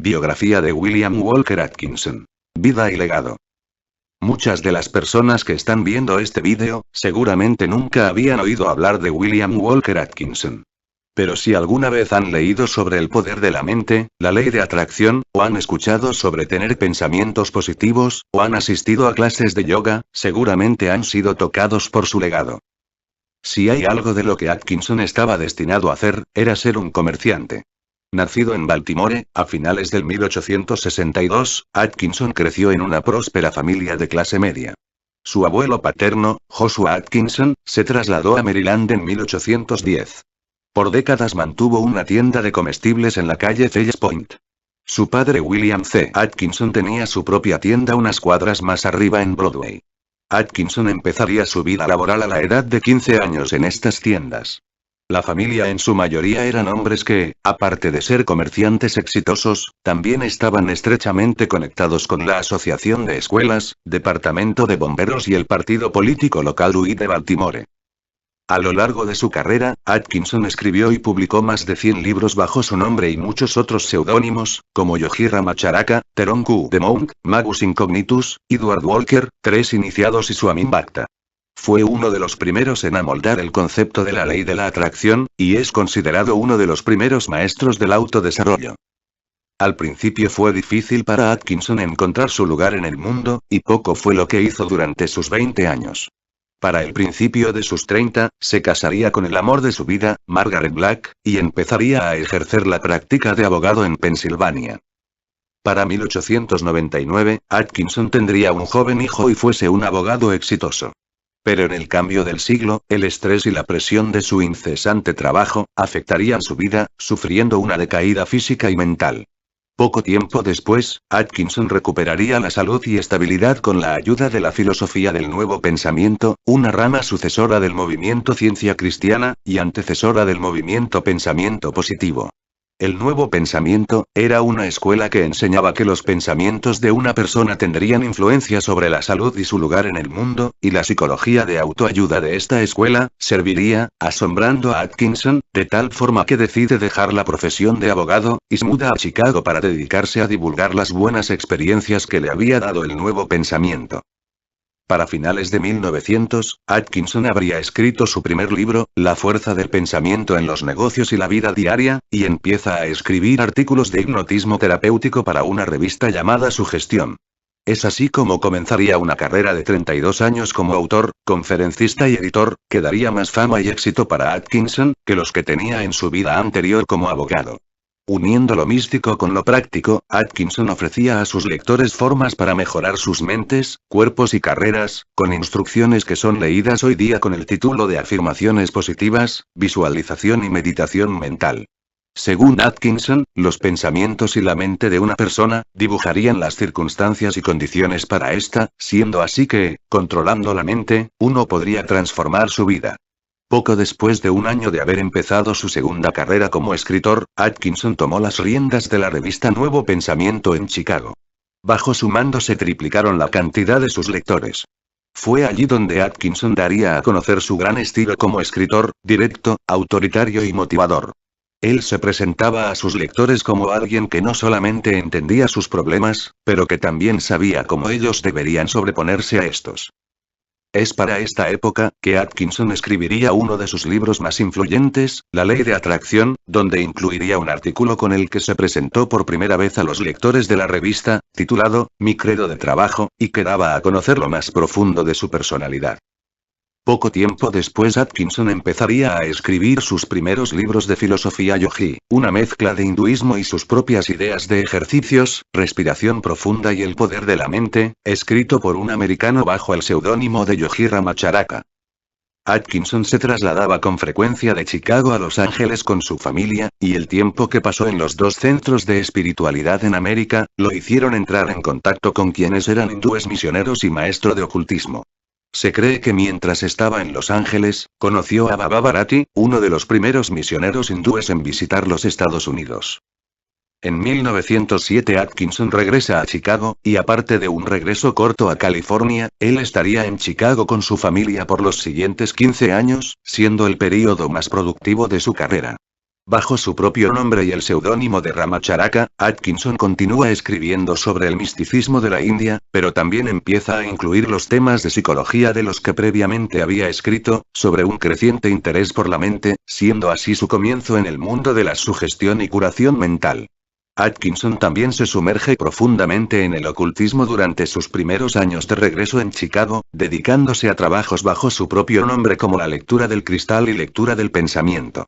Biografía de William Walker Atkinson. Vida y legado. Muchas de las personas que están viendo este vídeo, seguramente nunca habían oído hablar de William Walker Atkinson. Pero si alguna vez han leído sobre el poder de la mente, la ley de atracción, o han escuchado sobre tener pensamientos positivos, o han asistido a clases de yoga, seguramente han sido tocados por su legado. Si hay algo de lo que Atkinson estaba destinado a hacer, era ser un comerciante. Nacido en Baltimore, a finales del 1862, Atkinson creció en una próspera familia de clase media. Su abuelo paterno, Joshua Atkinson, se trasladó a Maryland en 1810. Por décadas mantuvo una tienda de comestibles en la calle Fells Point. Su padre William C. Atkinson tenía su propia tienda unas cuadras más arriba en Broadway. Atkinson empezaría su vida laboral a la edad de 15 años en estas tiendas. La familia en su mayoría eran hombres que, aparte de ser comerciantes exitosos, también estaban estrechamente conectados con la Asociación de Escuelas, Departamento de Bomberos y el partido político local UI de Baltimore. A lo largo de su carrera, Atkinson escribió y publicó más de 100 libros bajo su nombre y muchos otros seudónimos, como Yogi Ramacharaka, Teronku the Monk, Magus Incognitus, Edward Walker, Tres Iniciados y Swami Bhakta. Fue uno de los primeros en amoldar el concepto de la ley de la atracción, y es considerado uno de los primeros maestros del autodesarrollo. Al principio fue difícil para Atkinson encontrar su lugar en el mundo, y poco fue lo que hizo durante sus 20 años. Para el principio de sus 30, se casaría con el amor de su vida, Margaret Black, y empezaría a ejercer la práctica de abogado en Pensilvania. Para 1899, Atkinson tendría un joven hijo y fuese un abogado exitoso. Pero en el cambio del siglo, el estrés y la presión de su incesante trabajo, afectarían su vida, sufriendo una decaída física y mental. Poco tiempo después, Atkinson recuperaría la salud y estabilidad con la ayuda de la filosofía del nuevo pensamiento, una rama sucesora del movimiento ciencia cristiana, y antecesora del movimiento pensamiento positivo. El nuevo pensamiento, era una escuela que enseñaba que los pensamientos de una persona tendrían influencia sobre la salud y su lugar en el mundo, y la psicología de autoayuda de esta escuela, serviría, asombrando a Atkinson, de tal forma que decide dejar la profesión de abogado, y se muda a Chicago para dedicarse a divulgar las buenas experiencias que le había dado el nuevo pensamiento. Para finales de 1900, Atkinson habría escrito su primer libro, La fuerza del pensamiento en los negocios y la vida diaria, y empieza a escribir artículos de hipnotismo terapéutico para una revista llamada Sugestión. Es así como comenzaría una carrera de 32 años como autor, conferencista y editor, que daría más fama y éxito para Atkinson, que los que tenía en su vida anterior como abogado. Uniendo lo místico con lo práctico, Atkinson ofrecía a sus lectores formas para mejorar sus mentes, cuerpos y carreras, con instrucciones que son leídas hoy día con el título de Afirmaciones positivas, visualización y meditación mental. Según Atkinson, los pensamientos y la mente de una persona, dibujarían las circunstancias y condiciones para esta, siendo así que, controlando la mente, uno podría transformar su vida. Poco después de un año de haber empezado su segunda carrera como escritor, Atkinson tomó las riendas de la revista Nuevo Pensamiento en Chicago. Bajo su mando se triplicaron la cantidad de sus lectores. Fue allí donde Atkinson daría a conocer su gran estilo como escritor, directo, autoritario y motivador. Él se presentaba a sus lectores como alguien que no solamente entendía sus problemas, pero que también sabía cómo ellos deberían sobreponerse a estos. Es para esta época, que Atkinson escribiría uno de sus libros más influyentes, La ley de atracción, donde incluiría un artículo con el que se presentó por primera vez a los lectores de la revista, titulado, Mi credo de trabajo, y que daba a conocer lo más profundo de su personalidad. Poco tiempo después Atkinson empezaría a escribir sus primeros libros de filosofía yogi, una mezcla de hinduismo y sus propias ideas de ejercicios, respiración profunda y el poder de la mente, escrito por un americano bajo el seudónimo de Yogi Ramacharaka. Atkinson se trasladaba con frecuencia de Chicago a Los Ángeles con su familia, y el tiempo que pasó en los dos centros de espiritualidad en América, lo hicieron entrar en contacto con quienes eran hindúes misioneros y maestro de ocultismo. Se cree que mientras estaba en Los Ángeles, conoció a Baba Bharati, uno de los primeros misioneros hindúes en visitar los Estados Unidos. En 1907 Atkinson regresa a Chicago, y aparte de un regreso corto a California, él estaría en Chicago con su familia por los siguientes 15 años, siendo el período más productivo de su carrera. Bajo su propio nombre y el seudónimo de Ramacharaka, Atkinson continúa escribiendo sobre el misticismo de la India, pero también empieza a incluir los temas de psicología de los que previamente había escrito, sobre un creciente interés por la mente, siendo así su comienzo en el mundo de la sugestión y curación mental. Atkinson también se sumerge profundamente en el ocultismo durante sus primeros años de regreso en Chicago, dedicándose a trabajos bajo su propio nombre como la lectura del cristal y lectura del pensamiento.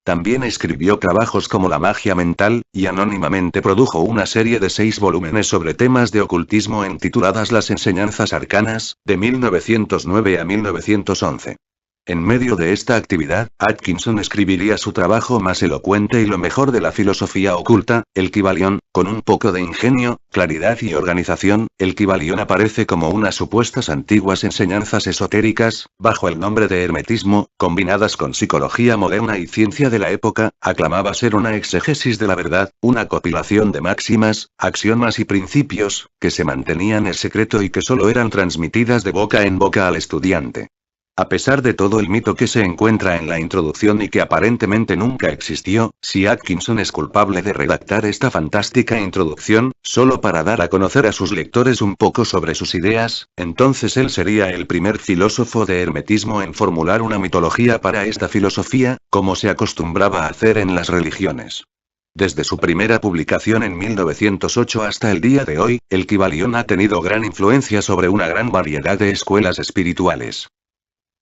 También escribió trabajos como La magia mental, y anónimamente produjo una serie de 6 volúmenes sobre temas de ocultismo intituladas Las enseñanzas arcanas, de 1909 a 1911. En medio de esta actividad, Atkinson escribiría su trabajo más elocuente y lo mejor de la filosofía oculta, el Kybalion, con un poco de ingenio, claridad y organización. El Kybalion aparece como unas supuestas antiguas enseñanzas esotéricas, bajo el nombre de hermetismo, combinadas con psicología moderna y ciencia de la época. Aclamaba ser una exégesis de la verdad, una compilación de máximas, axiomas y principios, que se mantenían en secreto y que solo eran transmitidas de boca en boca al estudiante. A pesar de todo el mito que se encuentra en la introducción y que aparentemente nunca existió, si Atkinson es culpable de redactar esta fantástica introducción, solo para dar a conocer a sus lectores un poco sobre sus ideas, entonces él sería el primer filósofo de hermetismo en formular una mitología para esta filosofía, como se acostumbraba a hacer en las religiones. Desde su primera publicación en 1908 hasta el día de hoy, el Kybalion ha tenido gran influencia sobre una gran variedad de escuelas espirituales.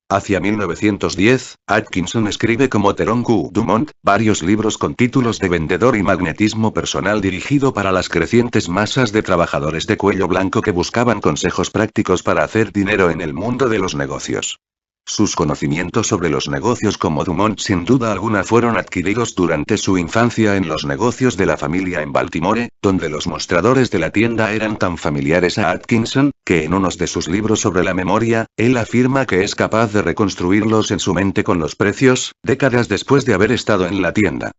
Hacia 1910, Atkinson escribe como Theron Q. Dumont, varios libros con títulos de vendedor y magnetismo personal dirigido para las crecientes masas de trabajadores de cuello blanco que buscaban consejos prácticos para hacer dinero en el mundo de los negocios. Sus conocimientos sobre los negocios como Dumont sin duda alguna fueron adquiridos durante su infancia en los negocios de la familia en Baltimore, donde los mostradores de la tienda eran tan familiares a Atkinson, que en uno de sus libros sobre la memoria, él afirma que es capaz de reconstruirlos en su mente con los precios, décadas después de haber estado en la tienda.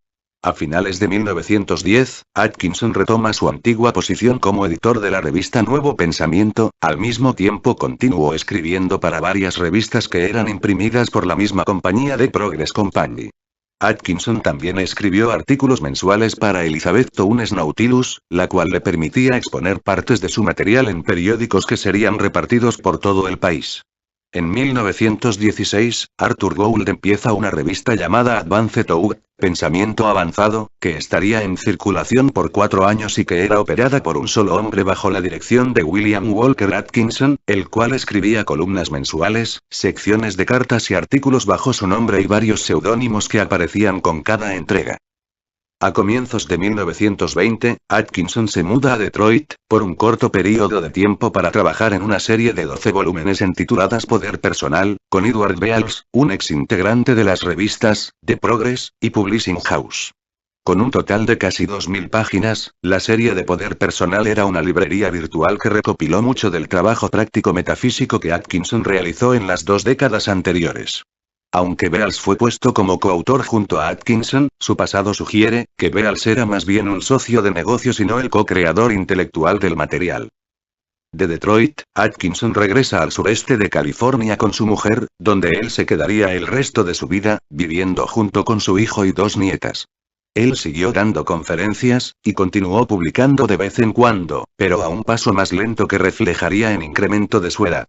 A finales de 1910, Atkinson retoma su antigua posición como editor de la revista Nuevo Pensamiento, al mismo tiempo continuó escribiendo para varias revistas que eran imprimidas por la misma compañía de Progress Company. Atkinson también escribió artículos mensuales para Elizabeth Townes Nautilus, la cual le permitía exponer partes de su material en periódicos que serían repartidos por todo el país. En 1916, Arthur Gould empieza una revista llamada Advanced Thought, Pensamiento Avanzado, que estaría en circulación por 4 años y que era operada por un solo hombre bajo la dirección de William Walker Atkinson, el cual escribía columnas mensuales, secciones de cartas y artículos bajo su nombre y varios seudónimos que aparecían con cada entrega. A comienzos de 1920, Atkinson se muda a Detroit, por un corto periodo de tiempo para trabajar en una serie de 12 volúmenes intituladas Poder Personal, con Edward Beals, un ex integrante de las revistas, The Progress, y Publishing House. Con un total de casi 2000 páginas, la serie de Poder Personal era una librería virtual que recopiló mucho del trabajo práctico metafísico que Atkinson realizó en las 2 décadas anteriores. Aunque Beals fue puesto como coautor junto a Atkinson, su pasado sugiere que Beals era más bien un socio de negocios y no el co-creador intelectual del material. De Detroit, Atkinson regresa al sureste de California con su mujer, donde él se quedaría el resto de su vida, viviendo junto con su hijo y 2 nietas. Él siguió dando conferencias, y continuó publicando de vez en cuando, pero a un paso más lento que reflejaría en incremento de su edad.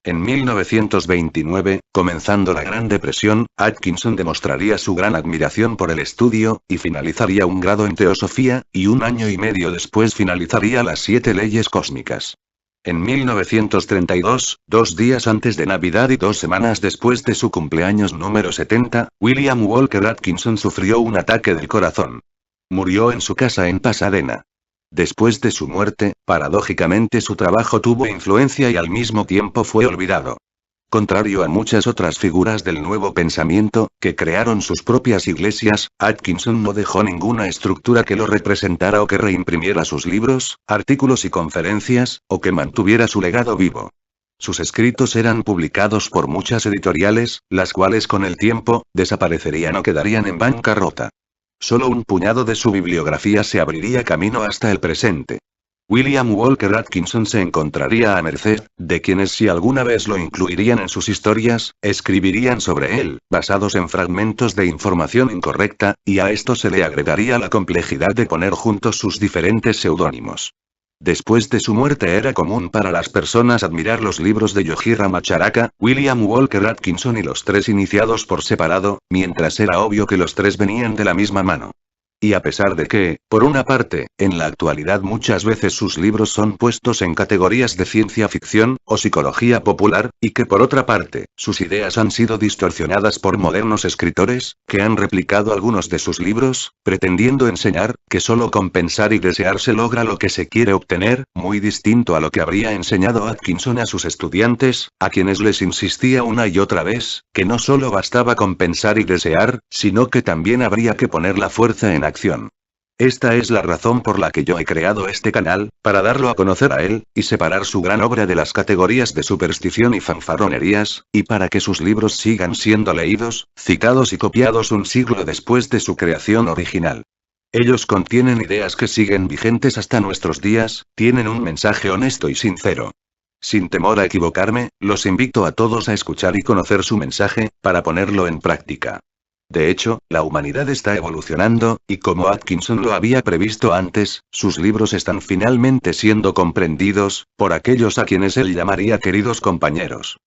En 1929, comenzando la Gran Depresión, Atkinson demostraría su gran admiración por el estudio, y finalizaría un grado en teosofía, y 1 año y medio después finalizaría las 7 leyes cósmicas. En 1932, 2 días antes de Navidad y 2 semanas después de su cumpleaños número 70, William Walker Atkinson sufrió un ataque del corazón. Murió en su casa en Pasadena. Después de su muerte, paradójicamente su trabajo tuvo influencia y al mismo tiempo fue olvidado. Contrario a muchas otras figuras del nuevo pensamiento, que crearon sus propias iglesias, Atkinson no dejó ninguna estructura que lo representara o que reimprimiera sus libros, artículos y conferencias, o que mantuviera su legado vivo. Sus escritos eran publicados por muchas editoriales, las cuales con el tiempo, desaparecerían o quedarían en bancarrota. Solo un puñado de su bibliografía se abriría camino hasta el presente. William Walker Atkinson se encontraría a merced de quienes, si alguna vez lo incluirían en sus historias, escribirían sobre él, basados en fragmentos de información incorrecta, y a esto se le agregaría la complejidad de poner juntos sus diferentes seudónimos. Después de su muerte era común para las personas admirar los libros de Yoji Ramacharaka, William Walker Atkinson y los tres iniciados por separado, mientras era obvio que los tres venían de la misma mano. Y a pesar de que, por una parte, en la actualidad muchas veces sus libros son puestos en categorías de ciencia ficción, o psicología popular, y que por otra parte, sus ideas han sido distorsionadas por modernos escritores, que han replicado algunos de sus libros, pretendiendo enseñar, que solo con pensar y desear se logra lo que se quiere obtener, muy distinto a lo que habría enseñado Atkinson a sus estudiantes, a quienes les insistía una y otra vez, que no solo bastaba con pensar y desear, sino que también habría que poner la fuerza en acción. Esta es la razón por la que yo he creado este canal, para darlo a conocer a él, y separar su gran obra de las categorías de superstición y fanfarronerías, y para que sus libros sigan siendo leídos, citados y copiados un siglo después de su creación original. Ellos contienen ideas que siguen vigentes hasta nuestros días, tienen un mensaje honesto y sincero. Sin temor a equivocarme, los invito a todos a escuchar y conocer su mensaje, para ponerlo en práctica. De hecho, la humanidad está evolucionando, y como Atkinson lo había previsto antes, sus libros están finalmente siendo comprendidos, por aquellos a quienes él llamaría queridos compañeros.